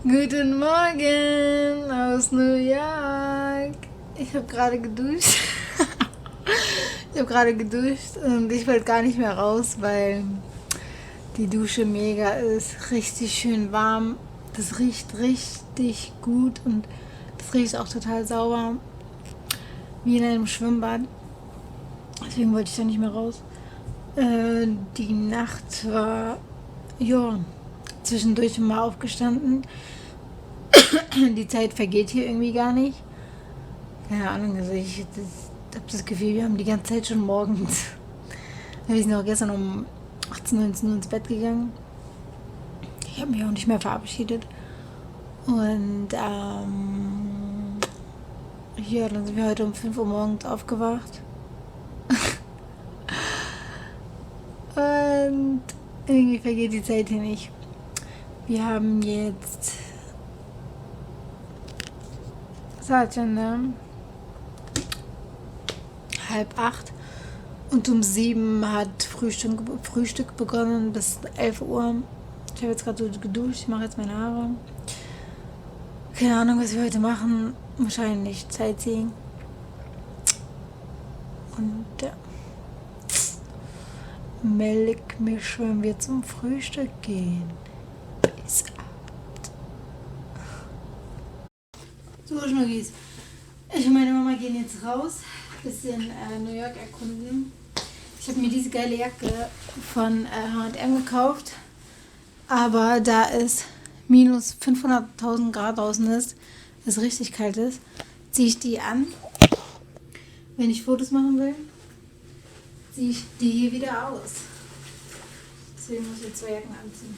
Guten Morgen aus New York. Ich habe gerade geduscht. Und ich wollte gar nicht mehr raus, weil die Dusche mega ist. Richtig schön warm. Das riecht richtig gut und das riecht auch total sauber. Wie in einem Schwimmbad. Deswegen wollte ich da nicht mehr raus. Die Nacht war, ja, zwischendurch mal aufgestanden. Die Zeit vergeht hier irgendwie gar nicht. Keine Ahnung, also ich habe das Gefühl, wir haben die ganze Zeit schon morgens. Wir sind auch gestern um 18, 19 Uhr ins Bett gegangen. Ich habe mich auch nicht mehr verabschiedet. Und ja, dann sind wir heute um 5 Uhr morgens aufgewacht. Und irgendwie vergeht die Zeit hier nicht. Wir haben jetzt ne? 7:30 und um 7 hat Frühstück begonnen bis 11 Uhr. Ich habe jetzt gerade so geduscht, ich mache jetzt meine Haare. Keine Ahnung, was wir heute machen. Wahrscheinlich Sightseeing. Und ja. Meld mich, wenn wir zum Frühstück gehen. Peace out. So, Schnuggis. Ich und meine Mama gehen jetzt raus. Bisschen New York erkunden. Ich habe mir diese geile Jacke von H&M gekauft. Aber da es minus 500.000 Grad draußen ist, es richtig kalt ist, ziehe ich die an. Wenn ich Fotos machen will, ziehe ich die hier wieder aus. Deswegen muss ich jetzt 2 Jacken anziehen.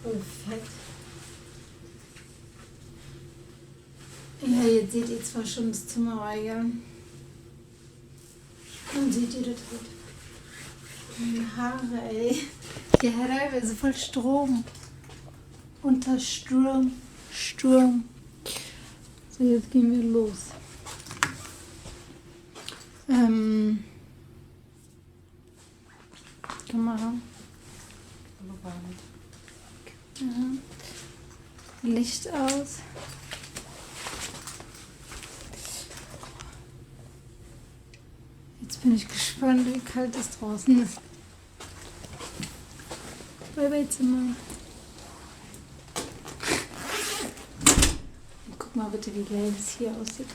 Perfekt. Ja, jetzt seht ihr zwar schon das Zimmer, aber egal. Dann seht ihr das halt. Meine Haare, ey. Die Haare ist voll Strom. Unter Sturm. So, jetzt gehen wir los. Kamera. Ja. Licht aus. Jetzt bin ich gespannt, wie kalt es draußen ist. Bye bye Zimmer. Guck mal bitte, wie geil das hier aussieht.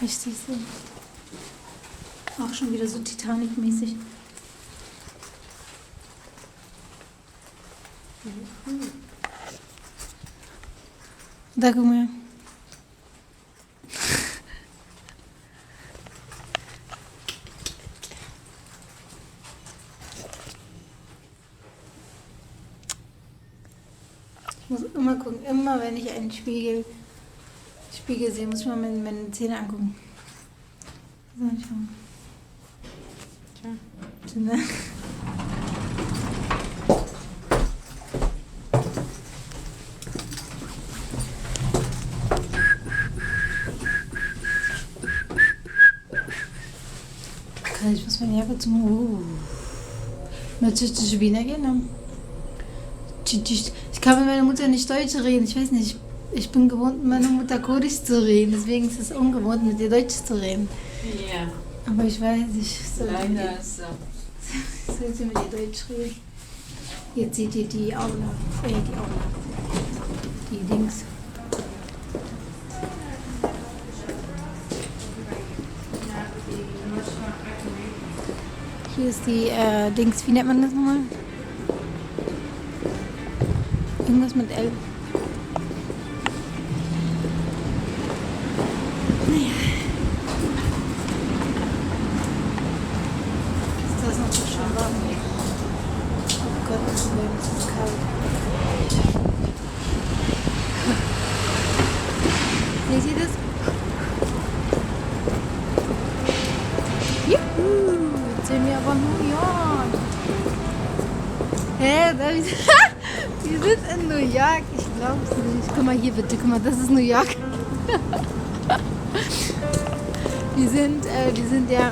Richtig so. Auch schon wieder so Titanic-mäßig. Da guck mal. Ich muss immer gucken, immer wenn ich einen Spiegel sehe, muss ich mal meine Zähne angucken. So, schau. Ne? Ich muss meine Jacke zum natürlich Wiener gehen. Ne? Ich kann mit meiner Mutter nicht Deutsch reden. Ich weiß nicht. Ich bin gewohnt, mit meiner Mutter Kurdisch zu reden. Deswegen ist es ungewohnt, mit ihr Deutsch zu reden. Ja. Aber ich weiß, ich Leider ist so. sollte mit ihr Deutsch reden. Jetzt seht ihr die Aula. Die Dings. Hier ist die Dings, wie nennt man das nochmal? Irgendwas mit L. Naja. Ist das noch so schön warm? Oh Gott, das ist kalt. Seht ihr das? Juhu! Jetzt sind wir aber in New York. Hä? Wir sind in New York. Ich glaub's nicht. Guck mal hier bitte. Guck mal, das ist New York. Wir sind ja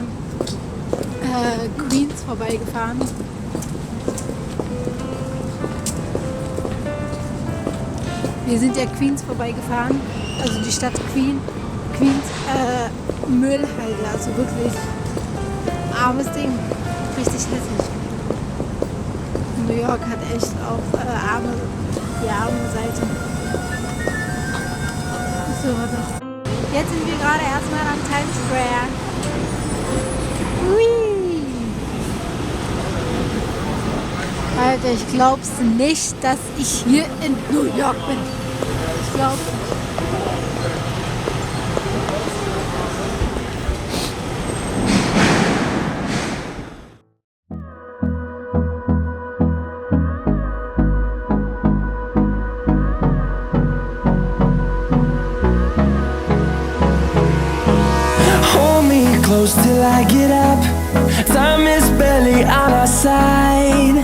Queens vorbeigefahren. Wir sind ja Queens vorbeigefahren, also die Stadt Queens, Müllhalde, also wirklich armes Ding, richtig hässlich. New York hat echt auch die arme Seite. So, warte. Jetzt sind wir gerade erstmal am Times Square. Hui. Alter, ich glaub's nicht, dass ich hier in New York bin. Ich glaub's nicht. Hold me close till I get up. Time is barely on our side.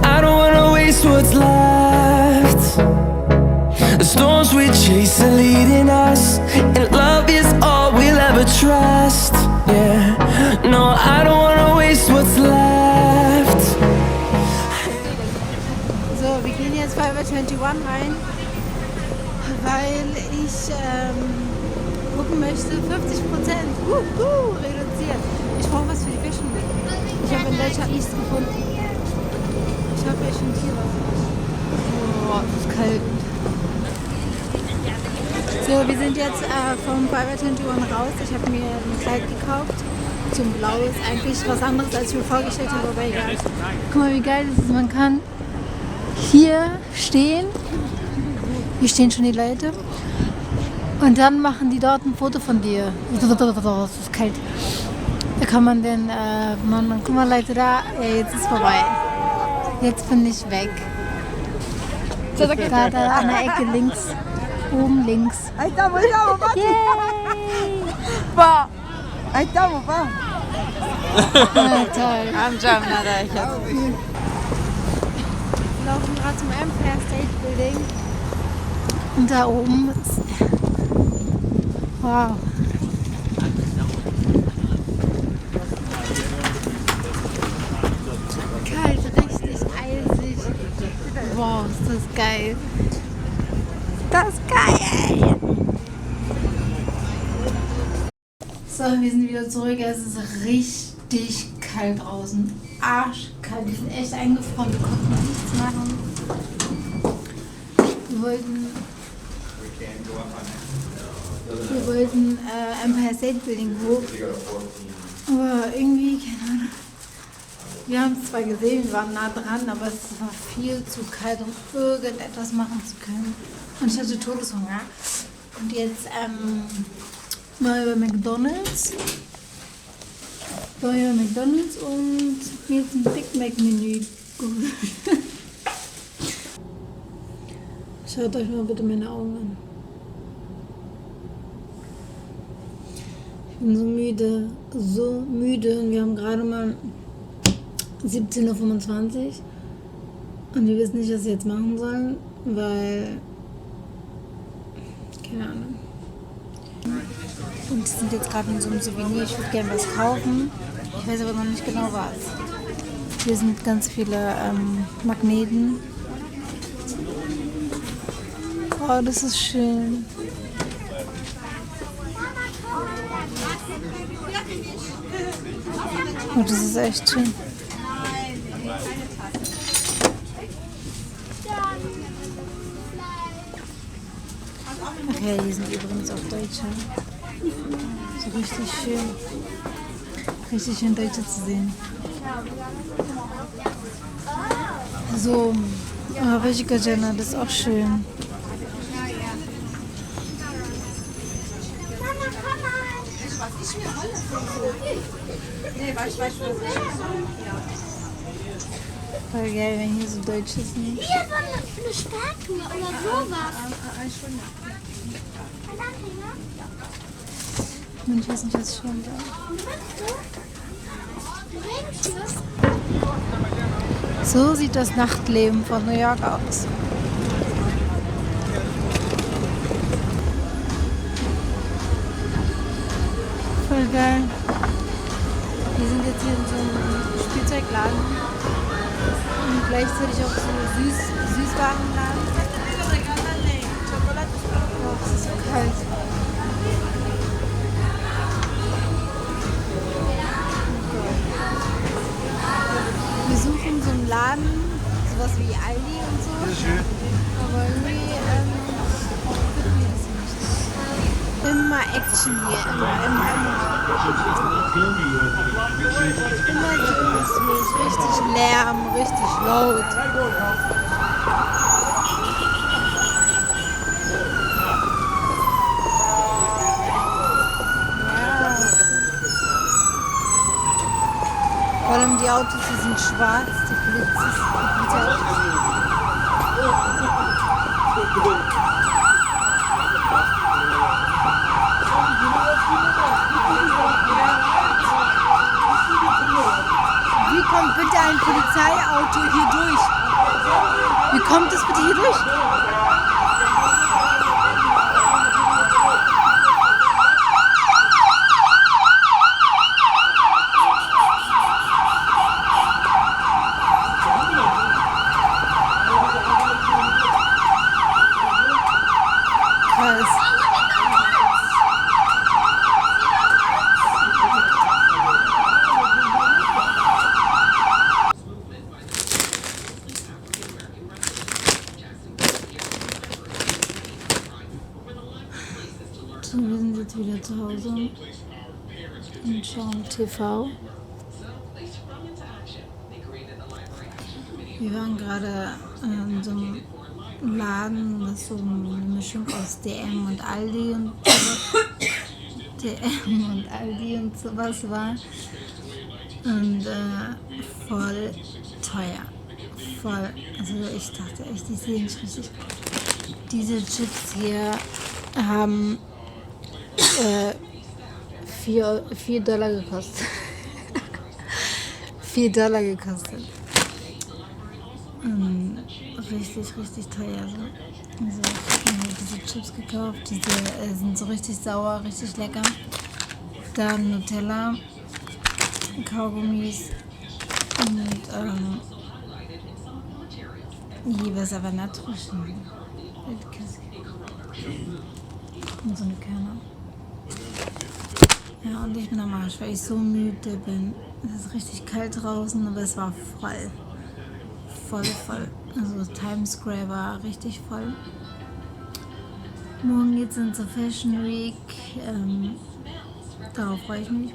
I don't wanna waste what's left. The storms we chase are leading us, and love is all we'll ever trust. Yeah, no, I don't wanna waste what's left. So, wir gehen jetzt Forever 21 rein, weil ich gucken möchte, 50% reduziert. Ich brauche was für die Fashion Week. Ich habe in Deutschland nichts gefunden. Ich hoffe, ich finde hier was. Oh, es ist kalt. So, wir sind jetzt vom Forever 21 raus. Ich habe mir ein Kleid gekauft. Zum Blau ist eigentlich was anderes, als ich mir vorgestellt habe, aber egal. Guck mal, wie geil das ist. Man kann hier stehen. Hier stehen schon die Leute. Und dann machen die dort ein Foto von dir. Es ist kalt. Da kann man den, guck mal Leute da, ja, jetzt ist vorbei. Jetzt bin ich weg. Da an der Ecke links, oben links. Yay! Ja, toll. Wir laufen gerade zum Empire State Building. Und da oben ist... Wow. Kalt, richtig eisig. Wow, ist das geil. Das ist geil. So, wir sind wieder zurück. Es ist richtig kalt draußen. Arschkalt. Wir sind echt eingefroren. Wir konnten nichts machen. Wir wollten Empire State Building hoch. Aber irgendwie, keine Ahnung. Wir haben es zwar gesehen, wir waren nah dran, aber es war viel zu kalt, um irgendetwas machen zu können. Und ich hatte Todeshunger. Und jetzt waren wir bei McDonald's. Und mir jetzt ein Big Mac Menü geholt. Schaut euch mal bitte meine Augen an. Ich bin so müde und wir haben gerade mal 17:25 Uhr und wir wissen nicht, was wir jetzt machen sollen, weil, keine Ahnung. Und wir sind jetzt gerade in so einem Souvenir, ich würde gerne was kaufen, ich weiß aber noch nicht genau was. Hier sind ganz viele Magneten. Oh, das ist schön. Oh, das ist echt schön. Ach ja, die sind übrigens auch Deutsche. So richtig schön Deutsche zu sehen. So, Vishika Jana, das ist auch schön. Voll geil, wenn hier so Deutsche sind. Hier so eine Statue oder sowas. Ich weiß nicht, was schon da. So sieht das Nachtleben von New York aus. Voll geil. Hier hier in so einem Spielzeugladen und gleichzeitig auch so Süßwarenladen. Oh, es ist so kalt. Wir suchen so einen Laden, sowas wie Aldi und so. Aber irgendwie finden wir das nicht. Immer Action hier, immer. Immer so irgendwas los. Richtig Lärm, richtig laut. Ja. Vor allem die Autos, die sind schwarz, die Polizeiautos. Wie kommt bitte ein Polizeiauto hier durch? Wie kommt es bitte hier durch? Krass. So, wir sind jetzt wieder zu Hause und schauen TV. Wir waren gerade in so einem Laden, das so eine Mischung aus DM und Aldi und sowas. DM und Aldi und sowas war. Und voll teuer. Voll. Also ich dachte echt, die sehen nicht richtig. Diese Chips hier haben $4 gekostet. $4 gekostet. Richtig, richtig teuer. Also ich habe mir diese Chips gekauft. Diese sind so richtig sauer, richtig lecker. Dann Nutella, Kaugummis und was aber Natrischen. Und so eine Körner. Ja, und ich bin am Arsch, weil ich so müde bin. Es ist richtig kalt draußen, aber es war voll. Voll. Also Times Square war richtig voll. Morgen geht's dann zur Fashion Week. Darauf freue ich mich.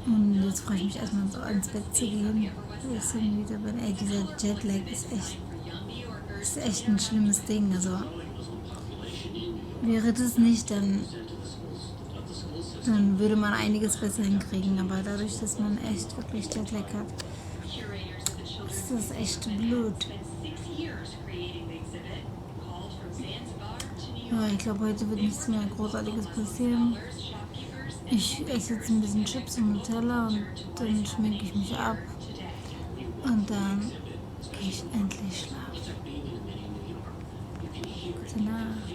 Und jetzt freue ich mich erstmal so ins Bett zu gehen, weil ich so müde bin. Ey, dieser Jetlag ist echt ein schlimmes Ding. Also wäre das nicht, dann würde man einiges besser hinkriegen. Aber dadurch, dass man echt wirklich Jetlag hat, ist das echt blöd. Ja, ich glaube, heute wird nichts mehr Großartiges passieren. Ich esse jetzt ein bisschen Chips und Nutella und dann schminke ich mich ab. Und dann gehe ich endlich schlafen. Gute Nacht.